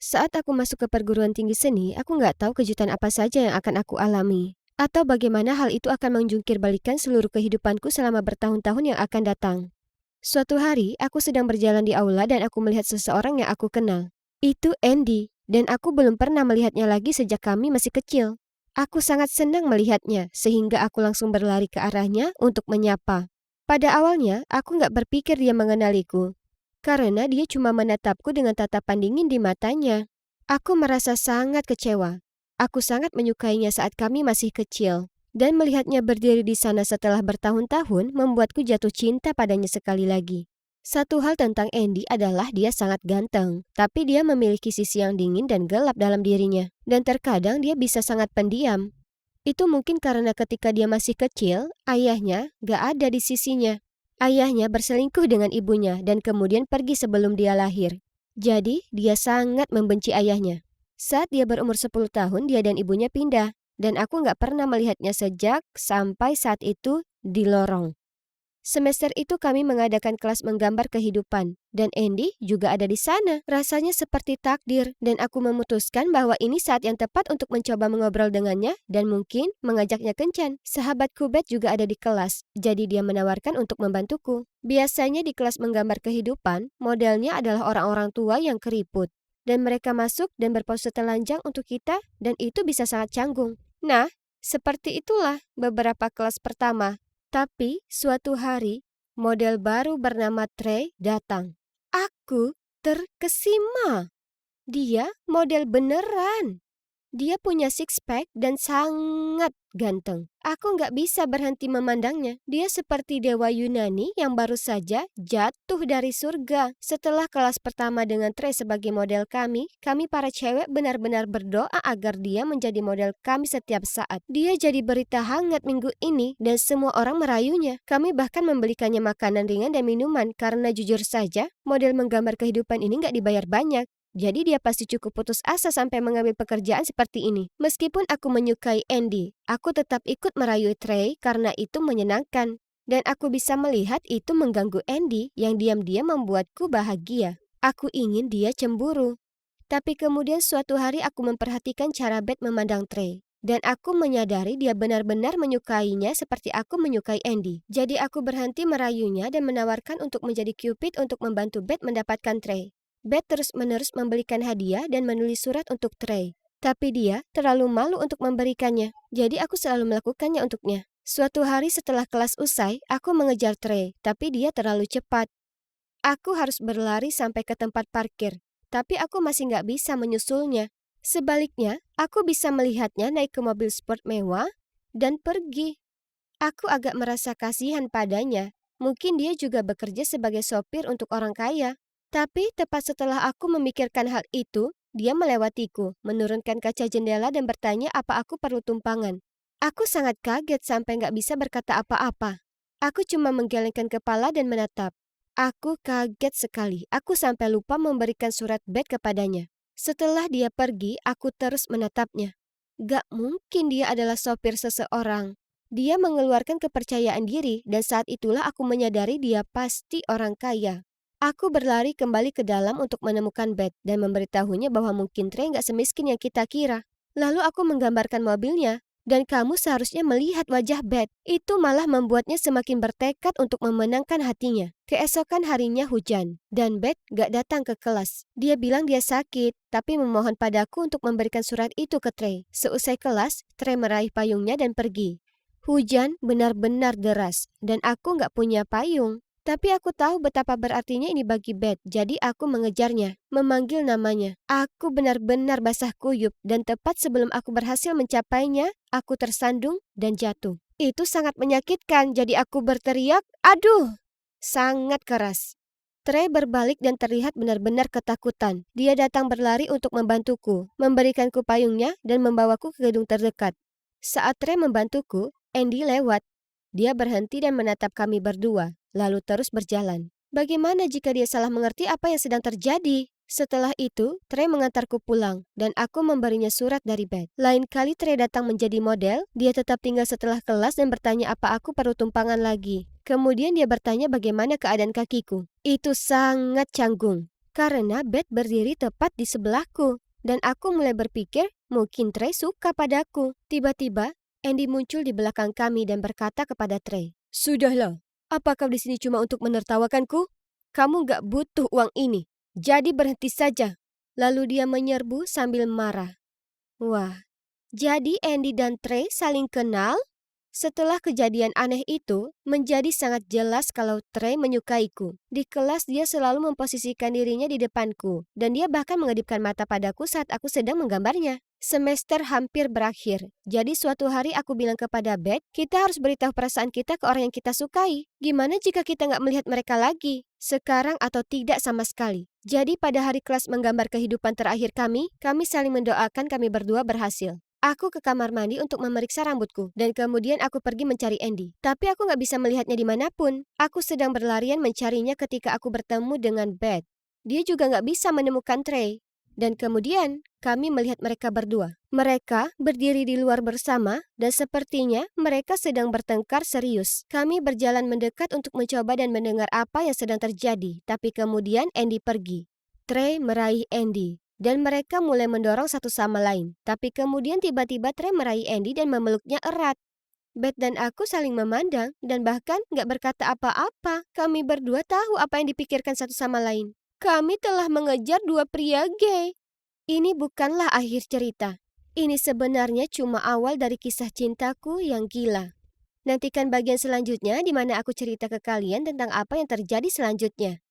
Saat aku masuk ke perguruan tinggi seni, aku nggak tahu kejutan apa saja yang akan aku alami. Atau bagaimana hal itu akan menjungkir-balikan seluruh kehidupanku selama bertahun-tahun yang akan datang. Suatu hari, aku sedang berjalan di aula dan aku melihat seseorang yang aku kenal. Itu Andy, dan aku belum pernah melihatnya lagi sejak kami masih kecil. Aku sangat senang melihatnya, sehingga aku langsung berlari ke arahnya untuk menyapa. Pada awalnya, aku nggak berpikir dia mengenaliku, karena dia cuma menatapku dengan tatapan dingin di matanya. Aku merasa sangat kecewa. Aku sangat menyukainya saat kami masih kecil. Dan melihatnya berdiri di sana setelah bertahun-tahun membuatku jatuh cinta padanya sekali lagi. Satu hal tentang Andy adalah dia sangat ganteng, tapi dia memiliki sisi yang dingin dan gelap dalam dirinya. Dan terkadang dia bisa sangat pendiam. Itu mungkin karena ketika dia masih kecil, ayahnya gak ada di sisinya. Ayahnya berselingkuh dengan ibunya dan kemudian pergi sebelum dia lahir. Jadi, dia sangat membenci ayahnya. Saat dia berumur 10 tahun, dia dan ibunya pindah. Dan aku nggak pernah melihatnya sejak sampai saat itu di lorong. Semester itu kami mengadakan kelas menggambar kehidupan, dan Andy juga ada di sana. Rasanya seperti takdir, dan aku memutuskan bahwa ini saat yang tepat untuk mencoba mengobrol dengannya dan mungkin mengajaknya kencan. Sahabatku Beth juga ada di kelas, jadi dia menawarkan untuk membantuku. Biasanya di kelas menggambar kehidupan, modelnya adalah orang-orang tua yang keriput. Dan mereka masuk dan berpose telanjang untuk kita, dan itu bisa sangat canggung. Nah, seperti itulah beberapa kelas pertama. Tapi, suatu hari, model baru bernama Trey datang. Aku terkesima. Dia model beneran. Dia punya six pack dan sangat ganteng. Aku nggak bisa berhenti memandangnya. Dia seperti dewa Yunani yang baru saja jatuh dari surga. Setelah kelas pertama dengan Trey sebagai model kami para cewek benar-benar berdoa agar dia menjadi model kami setiap saat. Dia jadi berita hangat minggu ini dan semua orang merayunya. Kami bahkan membelikannya makanan ringan dan minuman karena jujur saja, model menggambar kehidupan ini nggak dibayar banyak. Jadi dia pasti cukup putus asa sampai mengambil pekerjaan seperti ini. Meskipun aku menyukai Andy, aku tetap ikut merayu Trey karena itu menyenangkan. Dan aku bisa melihat itu mengganggu Andy yang diam-diam membuatku bahagia. Aku ingin dia cemburu. Tapi kemudian suatu hari aku memperhatikan cara Beth memandang Trey. Dan aku menyadari dia benar-benar menyukainya seperti aku menyukai Andy. Jadi aku berhenti merayunya dan menawarkan untuk menjadi Cupid untuk membantu Beth mendapatkan Trey. Beth terus-menerus membelikan hadiah dan menulis surat untuk Trey. Tapi dia terlalu malu untuk memberikannya, jadi aku selalu melakukannya untuknya. Suatu hari setelah kelas usai, aku mengejar Trey, tapi dia terlalu cepat. Aku harus berlari sampai ke tempat parkir, tapi aku masih nggak bisa menyusulnya. Sebaliknya, aku bisa melihatnya naik ke mobil sport mewah dan pergi. Aku agak merasa kasihan padanya. Mungkin dia juga bekerja sebagai sopir untuk orang kaya. Tapi tepat setelah aku memikirkan hal itu, dia melewatiku, menurunkan kaca jendela dan bertanya apa aku perlu tumpangan. Aku sangat kaget sampai nggak bisa berkata apa-apa. Aku cuma menggelengkan kepala dan menatap. Aku kaget sekali, aku sampai lupa memberikan surat Beth kepadanya. Setelah dia pergi, aku terus menatapnya. Gak mungkin dia adalah sopir seseorang. Dia mengeluarkan kepercayaan diri dan saat itulah aku menyadari dia pasti orang kaya. Aku berlari kembali ke dalam untuk menemukan Beth dan memberitahunya bahwa mungkin Trey nggak semiskin yang kita kira. Lalu aku menggambarkan mobilnya, dan kamu seharusnya melihat wajah Beth. Itu malah membuatnya semakin bertekad untuk memenangkan hatinya. Keesokan harinya hujan, dan Beth nggak datang ke kelas. Dia bilang dia sakit, tapi memohon padaku untuk memberikan surat itu ke Trey. Seusai kelas, Trey meraih payungnya dan pergi. Hujan benar-benar deras, dan aku nggak punya payung. Tapi aku tahu betapa berartinya ini bagi Beth, jadi aku mengejarnya, memanggil namanya. Aku benar-benar basah kuyup, dan tepat sebelum aku berhasil mencapainya, aku tersandung dan jatuh. Itu sangat menyakitkan, jadi aku berteriak, "Aduh!" Sangat keras. Trey berbalik dan terlihat benar-benar ketakutan. Dia datang berlari untuk membantuku, memberikanku payungnya, dan membawaku ke gedung terdekat. Saat Trey membantuku, Andy lewat. Dia berhenti dan menatap kami berdua, lalu terus berjalan. Bagaimana jika dia salah mengerti apa yang sedang terjadi? Setelah itu, Trey mengantarku pulang, dan aku memberinya surat dari Beth. Lain kali Trey datang menjadi model, dia tetap tinggal setelah kelas dan bertanya apa aku perlu tumpangan lagi. Kemudian dia bertanya bagaimana keadaan kakiku. Itu sangat canggung. karena Beth berdiri tepat di sebelahku. Dan aku mulai berpikir mungkin Trey suka padaku. Tiba-tiba, Andy muncul di belakang kami dan berkata kepada Trey, "Sudahlah, apa kau di sini cuma untuk menertawakanku? Kamu gak butuh uang ini, jadi berhenti saja." Lalu dia menyerbu sambil marah. Wah, jadi Andy dan Trey saling kenal? Setelah kejadian aneh itu, menjadi sangat jelas kalau Trey menyukaiku. Di kelas dia selalu memposisikan dirinya di depanku, dan dia bahkan mengedipkan mata padaku saat aku sedang menggambarnya. Semester hampir berakhir, jadi suatu hari aku bilang kepada Beth, kita harus beritahu perasaan kita ke orang yang kita sukai. Gimana jika kita nggak melihat mereka lagi? Sekarang atau tidak sama sekali. Jadi pada hari kelas menggambar kehidupan terakhir kami saling mendoakan kami berdua berhasil. Aku ke kamar mandi untuk memeriksa rambutku, dan kemudian aku pergi mencari Andy. Tapi aku nggak bisa melihatnya dimanapun. Aku sedang berlarian mencarinya ketika aku bertemu dengan Beth. Dia juga nggak bisa menemukan Trey. Dan kemudian, kami melihat mereka berdua. Mereka berdiri di luar bersama, dan sepertinya mereka sedang bertengkar serius. Kami berjalan mendekat untuk mencoba dan mendengar apa yang sedang terjadi, tapi kemudian Andy pergi. Trey meraih Andy. Dan mereka mulai mendorong satu sama lain. Tapi kemudian tiba-tiba Trey meraih Andy dan memeluknya erat. Beth dan aku saling memandang dan bahkan gak berkata apa-apa. Kami berdua tahu apa yang dipikirkan satu sama lain. Kami telah mengejar dua pria gay. Ini bukanlah akhir cerita. Ini sebenarnya cuma awal dari kisah cintaku yang gila. Nantikan bagian selanjutnya di mana aku cerita ke kalian tentang apa yang terjadi selanjutnya.